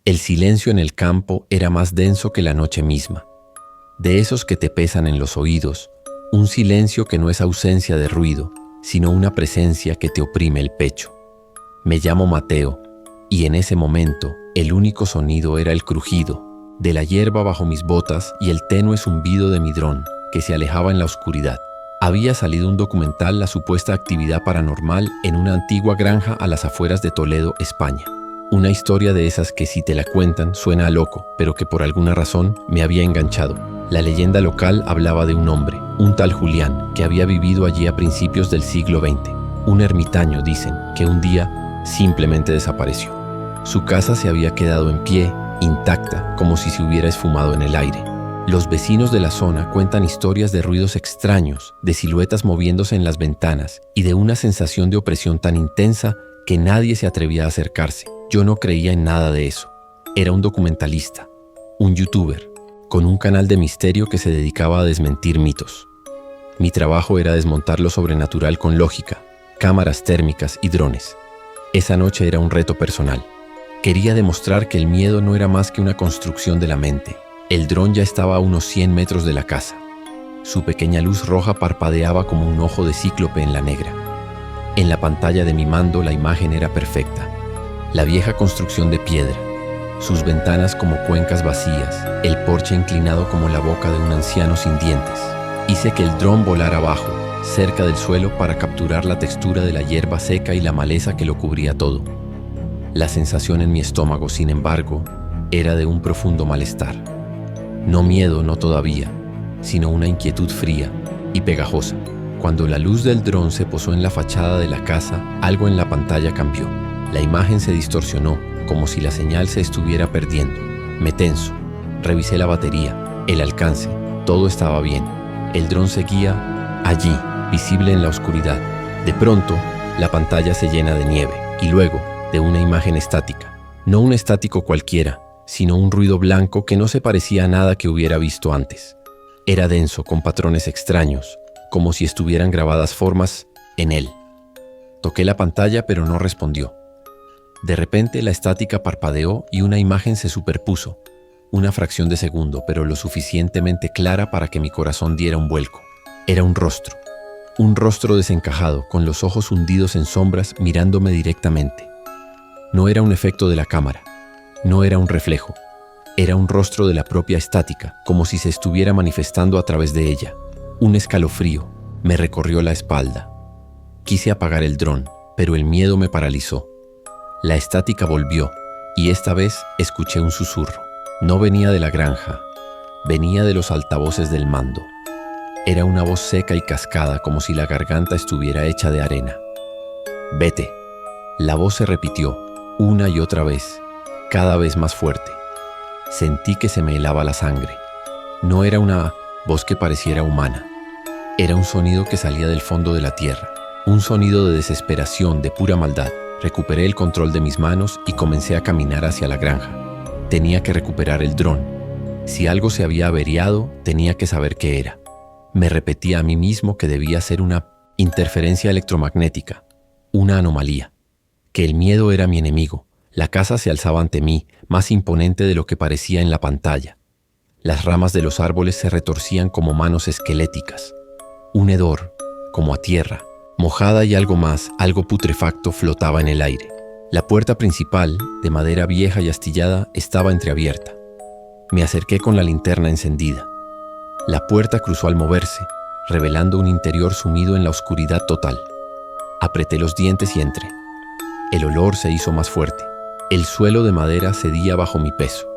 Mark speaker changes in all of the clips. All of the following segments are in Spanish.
Speaker 1: El silencio en el campo era más denso que la noche misma. De esos que te pesan en los oídos, un silencio que no es ausencia de ruido, sino una presencia que te oprime el pecho. Me llamo Mateo, y en ese momento el único sonido era el crujido de la hierba bajo mis botas y el tenue zumbido de mi dron que se alejaba en la oscuridad. Había salido un documental, la supuesta actividad paranormal en una antigua granja a las afueras de Toledo, España. Una historia de esas que si te la cuentan suena a loco, pero que por alguna razón me había enganchado. La leyenda local hablaba de un hombre, un tal Julián, que había vivido allí a principios del siglo XX. Un ermitaño, dicen, que un día simplemente desapareció. Su casa se había quedado en pie, intacta, como si se hubiera esfumado en el aire. Los vecinos de la zona cuentan historias de ruidos extraños, de siluetas moviéndose en las ventanas y de una sensación de opresión tan intensa que nadie se atrevía a acercarse. Yo no creía en nada de eso. Era un documentalista, un youtuber, con un canal de misterio que se dedicaba a desmentir mitos. Mi trabajo era desmontar lo sobrenatural con lógica, cámaras térmicas y drones. Esa noche era un reto personal. Quería demostrar que el miedo no era más que una construcción de la mente. El dron ya estaba a unos 100 metros de la casa. Su pequeña luz roja parpadeaba como un ojo de cíclope en la negra. En la pantalla de mi mando la imagen era perfecta. La vieja construcción de piedra, sus ventanas como cuencas vacías, el porche inclinado como la boca de un anciano sin dientes. Hice que el dron volara abajo, cerca del suelo, para capturar la textura de la hierba seca y la maleza que lo cubría todo. La sensación en mi estómago, sin embargo, era de un profundo malestar. No miedo, no todavía, sino una inquietud fría y pegajosa. Cuando la luz del dron se posó en la fachada de la casa, algo en la pantalla cambió. La imagen se distorsionó, como si la señal se estuviera perdiendo. Me tenso. Revisé la batería, el alcance. Todo estaba bien. El dron seguía allí, visible en la oscuridad. De pronto, la pantalla se llena de nieve y luego de una imagen estática. No un estático cualquiera, sino un ruido blanco que no se parecía a nada que hubiera visto antes. Era denso, con patrones extraños, como si estuvieran grabadas formas en él. Toqué la pantalla, pero no respondió. De repente la estática parpadeó y una imagen se superpuso, una fracción de segundo, pero lo suficientemente clara para que mi corazón diera un vuelco. Era un rostro desencajado, con los ojos hundidos en sombras, mirándome directamente. No era un efecto de la cámara, no era un reflejo, era un rostro de la propia estática, como si se estuviera manifestando a través de ella. Un escalofrío me recorrió la espalda. Quise apagar el dron, pero el miedo me paralizó. La estática volvió, y esta vez escuché un susurro. No venía de la granja, venía de los altavoces del mando. Era una voz seca y cascada, como si la garganta estuviera hecha de arena. «Vete». La voz se repitió, una y otra vez, cada vez más fuerte. Sentí que se me helaba la sangre. No era una voz que pareciera humana. Era un sonido que salía del fondo de la tierra, un sonido de desesperación, de pura maldad. Recuperé el control de mis manos y comencé a caminar hacia la granja. Tenía que recuperar el dron. Si algo se había averiado, tenía que saber qué era. Me repetía a mí mismo que debía ser una interferencia electromagnética, una anomalía, que el miedo era mi enemigo. La casa se alzaba ante mí, más imponente de lo que parecía en la pantalla. Las ramas de los árboles se retorcían como manos esqueléticas. Un hedor, como a tierra, mojada, y algo más, algo putrefacto, flotaba en el aire. La puerta principal, de madera vieja y astillada, estaba entreabierta. Me acerqué con la linterna encendida. La puerta cruzó al moverse, revelando un interior sumido en la oscuridad total. Apreté los dientes y entré. El olor se hizo más fuerte. El suelo de madera cedía bajo mi peso.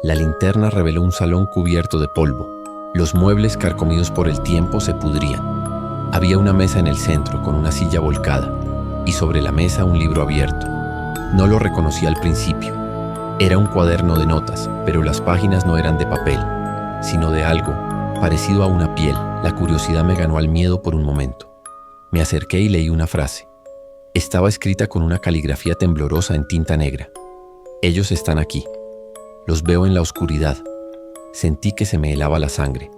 Speaker 1: La linterna reveló un salón cubierto de polvo. Los muebles, carcomidos por el tiempo, se pudrían. Había una mesa en el centro, con una silla volcada, y sobre la mesa un libro abierto. No lo reconocí al principio. Era un cuaderno de notas, pero las páginas no eran de papel, sino de algo parecido a una piel. La curiosidad me ganó al miedo por un momento. Me acerqué y leí una frase. Estaba escrita con una caligrafía temblorosa en tinta negra. Ellos están aquí. Los veo en la oscuridad. Sentí que se me helaba la sangre.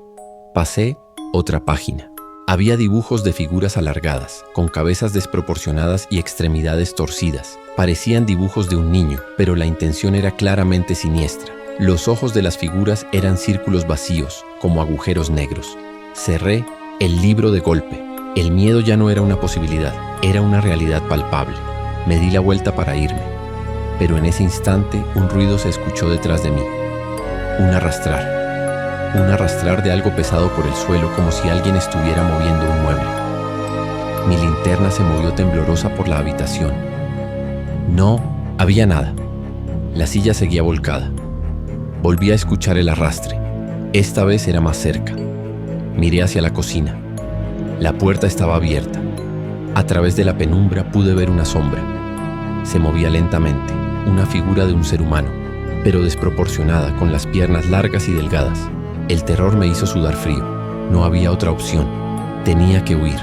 Speaker 1: Pasé otra página. Había dibujos de figuras alargadas, con cabezas desproporcionadas y extremidades torcidas. Parecían dibujos de un niño, pero la intención era claramente siniestra. Los ojos de las figuras eran círculos vacíos, como agujeros negros. Cerré el libro de golpe. El miedo ya no era una posibilidad, era una realidad palpable. Me di la vuelta para irme, pero en ese instante un ruido se escuchó detrás de mí. Un arrastrar de algo pesado por el suelo, como si alguien estuviera moviendo un mueble. Mi linterna se movió temblorosa por la habitación. No había nada. La silla seguía volcada. Volví a escuchar el arrastre. Esta vez era más cerca. Miré hacia la cocina. La puerta estaba abierta. A través de la penumbra pude ver una sombra. Se movía lentamente, una figura de un ser humano, pero desproporcionada, con las piernas largas y delgadas. El terror me hizo sudar frío. No había otra opción. Tenía que huir.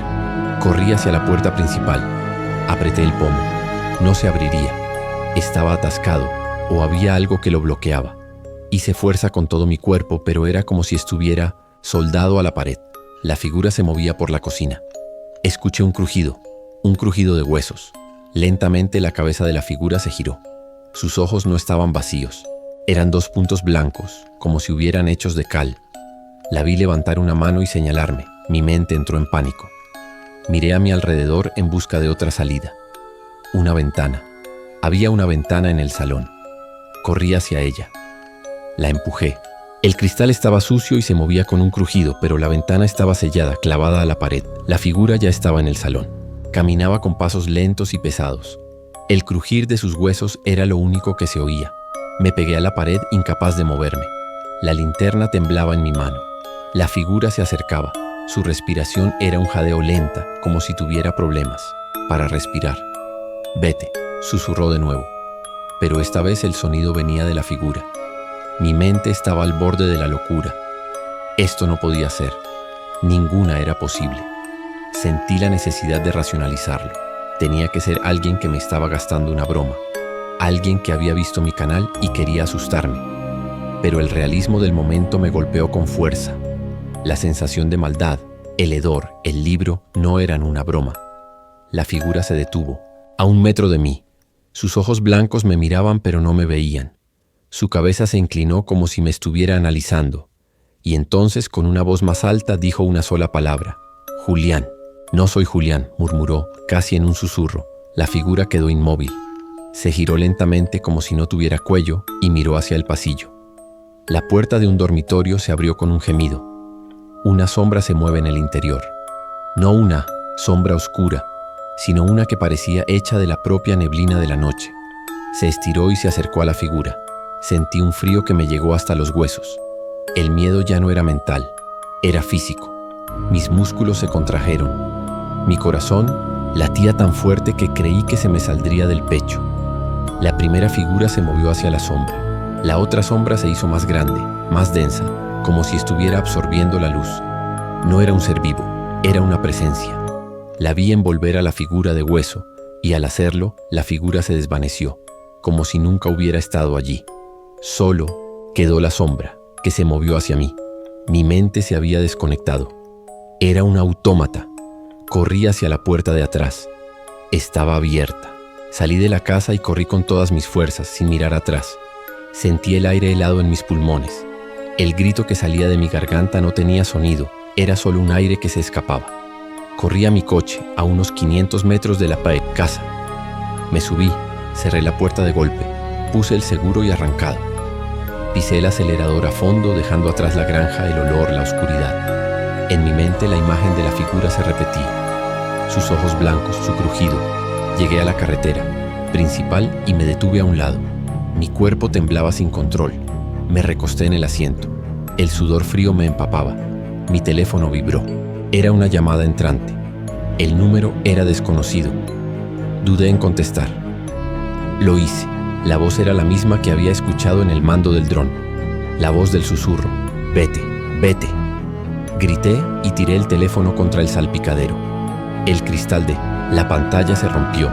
Speaker 1: Corrí hacia la puerta principal. Apreté el pomo. No se abriría. Estaba atascado, o había algo que lo bloqueaba. Hice fuerza con todo mi cuerpo, pero era como si estuviera soldado a la pared. La figura se movía por la cocina. Escuché un crujido de huesos. Lentamente la cabeza de la figura se giró. Sus ojos no estaban vacíos. Eran 2 puntos blancos, como si hubieran hechos de cal. La vi levantar una mano y señalarme. Mi mente entró en pánico. Miré a mi alrededor en busca de otra salida. Una ventana. Había una ventana en el salón. Corrí hacia ella. La empujé. El cristal estaba sucio y se movía con un crujido, pero la ventana estaba sellada, clavada a la pared. La figura ya estaba en el salón. Caminaba con pasos lentos y pesados. El crujir de sus huesos era lo único que se oía. Me pegué a la pared, incapaz de moverme. La linterna temblaba en mi mano. La figura se acercaba. Su respiración era un jadeo lenta, como si tuviera problemas para respirar. «Vete», susurró de nuevo. Pero esta vez el sonido venía de la figura. Mi mente estaba al borde de la locura. Esto no podía ser. Ninguna era posible. Sentí la necesidad de racionalizarlo. Tenía que ser alguien que me estaba gastando una broma. Alguien que había visto mi canal y quería asustarme. Pero el realismo del momento me golpeó con fuerza. La sensación de maldad, el hedor, el libro, no eran una broma. La figura se detuvo, a 1 metro de mí. Sus ojos blancos me miraban pero no me veían. Su cabeza se inclinó como si me estuviera analizando. Y entonces, con una voz más alta, dijo una sola palabra. «Julián». «No soy Julián», murmuró, casi en un susurro. La figura quedó inmóvil. Se giró lentamente como si no tuviera cuello y miró hacia el pasillo. La puerta de un dormitorio se abrió con un gemido. Una sombra se mueve en el interior. No una sombra oscura, sino una que parecía hecha de la propia neblina de la noche. Se estiró y se acercó a la figura. Sentí un frío que me llegó hasta los huesos. El miedo ya no era mental, era físico. Mis músculos se contrajeron. Mi corazón latía tan fuerte que creí que se me saldría del pecho. La primera figura se movió hacia la sombra. La otra sombra se hizo más grande, más densa, como si estuviera absorbiendo la luz. No era un ser vivo, era una presencia. La vi envolver a la figura de hueso, y al hacerlo, la figura se desvaneció, como si nunca hubiera estado allí. Solo quedó la sombra, que se movió hacia mí. Mi mente se había desconectado. Era un autómata. Corrí hacia la puerta de atrás. Estaba abierta. Salí de la casa y corrí con todas mis fuerzas, sin mirar atrás. Sentí el aire helado en mis pulmones. El grito que salía de mi garganta no tenía sonido, era solo un aire que se escapaba. Corrí a mi coche, a unos 500 metros de la casa. Me subí, cerré la puerta de golpe, puse el seguro y arrancado. Pisé el acelerador a fondo, dejando atrás la granja, el olor, la oscuridad. En mi mente la imagen de la figura se repetía. Sus ojos blancos, su crujido. Llegué a la carretera principal y me detuve a un lado. Mi cuerpo temblaba sin control. Me recosté en el asiento. El sudor frío me empapaba. Mi teléfono vibró. Era una llamada entrante. El número era desconocido. Dudé en contestar. Lo hice. La voz era la misma que había escuchado en el mando del dron. La voz del susurro. «Vete, vete». Grité y tiré el teléfono contra el salpicadero. El cristal de la pantalla se rompió.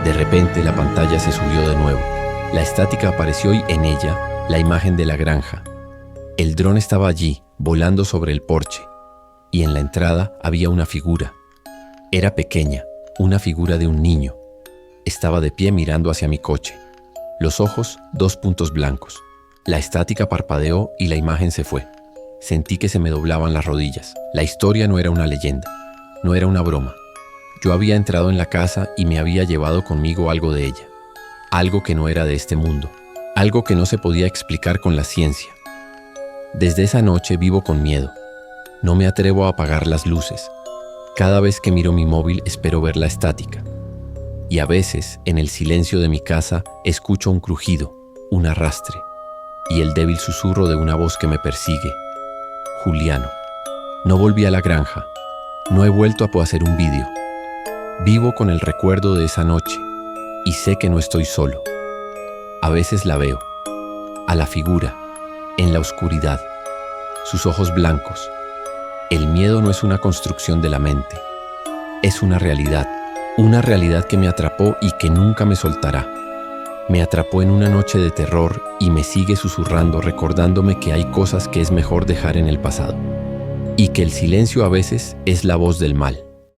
Speaker 1: De repente la pantalla se subió de nuevo. La estática apareció y en ella la imagen de la granja. El dron estaba allí, volando sobre el porche. y en la entrada había una figura. Era pequeña, una figura de un niño. Estaba de pie mirando hacia mi coche. Los ojos, 2 puntos blancos. La estática parpadeó y la imagen se fue. Sentí que se me doblaban las rodillas. La historia no era una leyenda, no era una broma. Yo había entrado en la casa y me había llevado conmigo algo de ella. Algo que no era de este mundo. Algo que no se podía explicar con la ciencia. Desde esa noche vivo con miedo. No me atrevo a apagar las luces. Cada vez que miro mi móvil espero ver la estática. Y a veces, en el silencio de mi casa, escucho un crujido, un arrastre, y el débil susurro de una voz que me persigue. Juliano. No volví a la granja. No he vuelto a hacer un vídeo. Vivo con el recuerdo de esa noche, y sé que no estoy solo. A veces la veo, a la figura, en la oscuridad, sus ojos blancos. El miedo no es una construcción de la mente, es una realidad que me atrapó y que nunca me soltará. Me atrapó en una noche de terror y me sigue susurrando, recordándome que hay cosas que es mejor dejar en el pasado, y que el silencio a veces es la voz del mal.